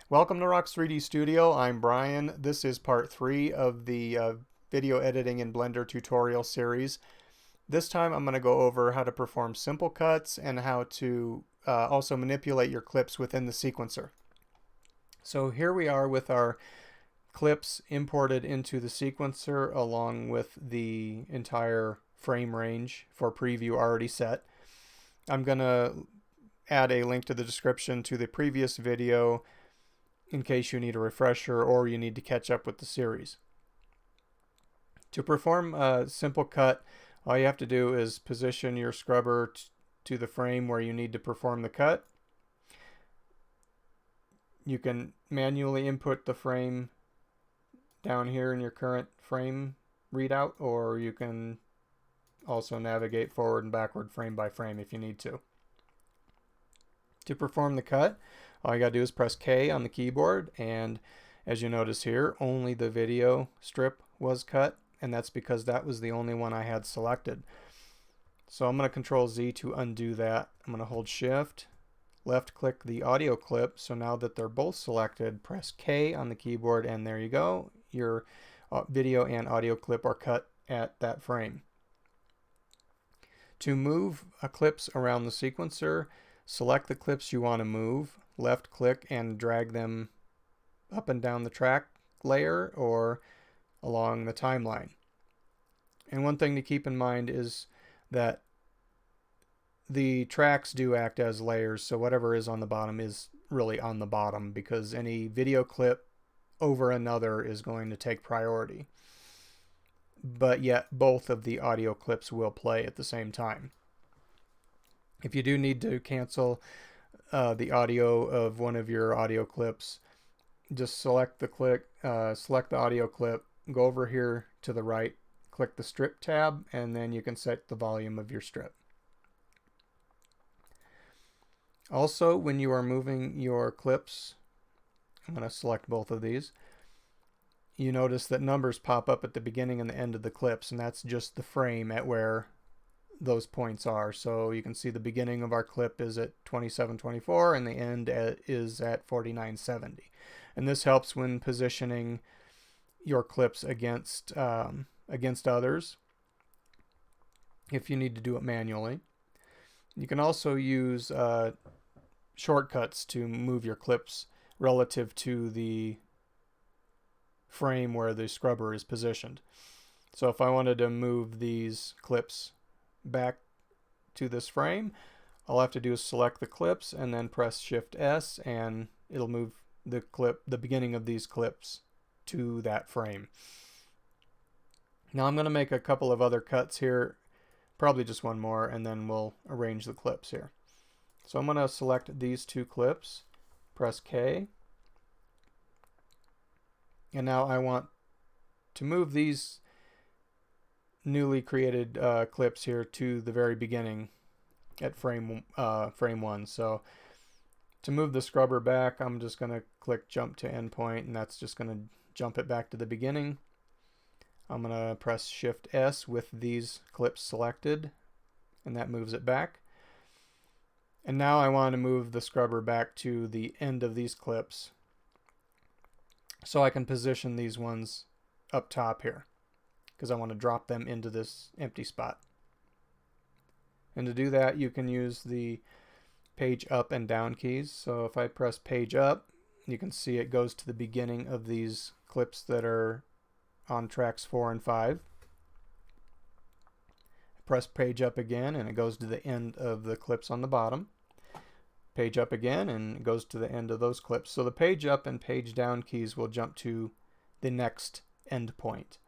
Welcome to Rocz3D Studio. I'm Brian. This is part 3 of the video editing in Blender tutorial series. This time I'm going to go over how to perform simple cuts and how to also manipulate your clips within the sequencer. So here we are with our clips imported into the sequencer along with the entire frame range for preview already set. I'm going to add a link to the description to the previous video in case you need a refresher or you need to catch up with the series. To perform a simple cut, all you have to do is position your scrubber to the frame where you need to perform the cut. You can manually input the frame down here in your current frame readout, or you can also navigate forward and backward frame by frame if you need to. To perform the cut, all you gotta do is press K on the keyboard, and as you notice here, only the video strip was cut, and that's because that was the only one I had selected. So I'm gonna Control Z to undo that. I'm gonna hold Shift, left click the audio clip, so now that they're both selected, press K on the keyboard, and there you go. Your video and audio clip are cut at that frame. To move clips around the sequencer, select the clips you want to move, left click and drag them up and down the track layer or along the timeline. And one thing to keep in mind is that the tracks do act as layers, so whatever is on the bottom is really on the bottom, because any video clip over another is going to take priority. But yet both of the audio clips will play at the same time. If you do need to cancel the audio of one of your audio clips, just select the audio clip, go over here to the right, click the strip tab, and then you can set the volume of your strip. Also, when you are moving your clips, I'm going to select both of these, you notice that numbers pop up at the beginning and the end of the clips, and that's just the frame at where those points are. So you can see the beginning of our clip is at 2724 and the end is at 4970. And this helps when positioning your clips against others if you need to do it manually. You can also use shortcuts to move your clips relative to the frame where the scrubber is positioned. So if I wanted to move these clips back to this frame, all I have to do is select the clips and then press Shift S, and it'll move the beginning of these clips to that frame. Now I'm going to make a couple of other cuts here, probably just one more, and then we'll arrange the clips here. So I'm going to select these two clips, press K, and now I want to move these newly created clips here to the very beginning at frame 1. So to move the scrubber back, I'm just going to click jump to endpoint, and that's just going to jump it back to the beginning. I'm going to press Shift S with these clips selected, and that moves it back. And now I want to move the scrubber back to the end of these clips so I can position these ones up top here, because I want to drop them into this empty spot. And to do that, you can use the page up and down keys. So if I press page up, you can see it goes to the beginning of these clips that are on tracks 4 and 5. Press page up again, and it goes to the end of the clips on the bottom. Page up again, and it goes to the end of those clips. So the page up and page down keys will jump to the next end point,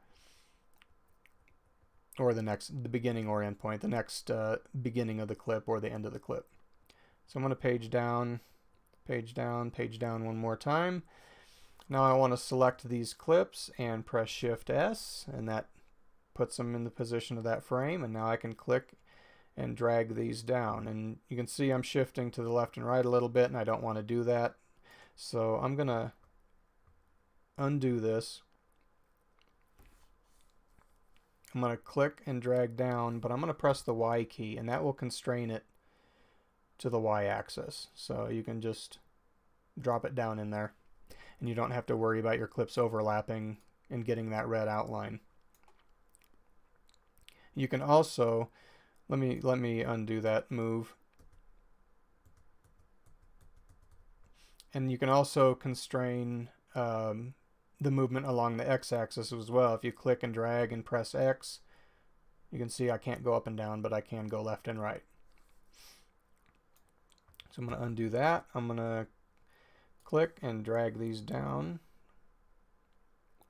or the beginning or end point, the next beginning of the clip or the end of the clip. So I'm going to page down, page down, page down one more time. Now I want to select these clips and press Shift S, and that puts them in the position of that frame, and now I can click and drag these down, and you can see I'm shifting to the left and right a little bit, and I don't want to do that. So I'm going to undo this. I'm going to click and drag down, but I'm going to press the Y key, and that will constrain it to the Y axis. So you can just drop it down in there. and you don't have to worry about your clips overlapping and getting that red outline. You can also, let me undo that move. And you can also constrain the movement along the x-axis as well. If you click and drag and press X, you can see I can't go up and down, but I can go left and right. So I'm going to undo that. I'm going to click and drag these down,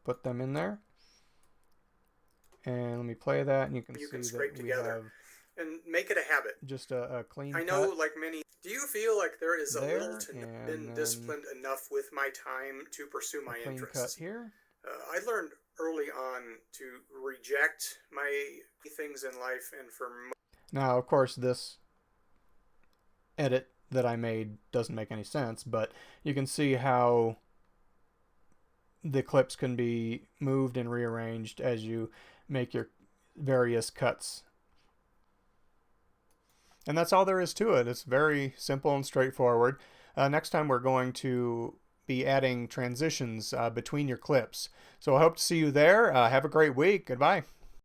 put them in there, and let me play that, and you can see that we have and make it a habit. Just a clean cut. I know, like many. Do you feel like there is a little to been disciplined enough with my time to pursue my interests? Cut here. I learned early on to reject my things in life, and for now, of course, this edit that I made doesn't make any sense, but you can see how the clips can be moved and rearranged as you make your various cuts. And that's all there is to it. It's very simple and straightforward. Next time we're going to be adding transitions between your clips. So I hope to see you there. Have a great week. Goodbye.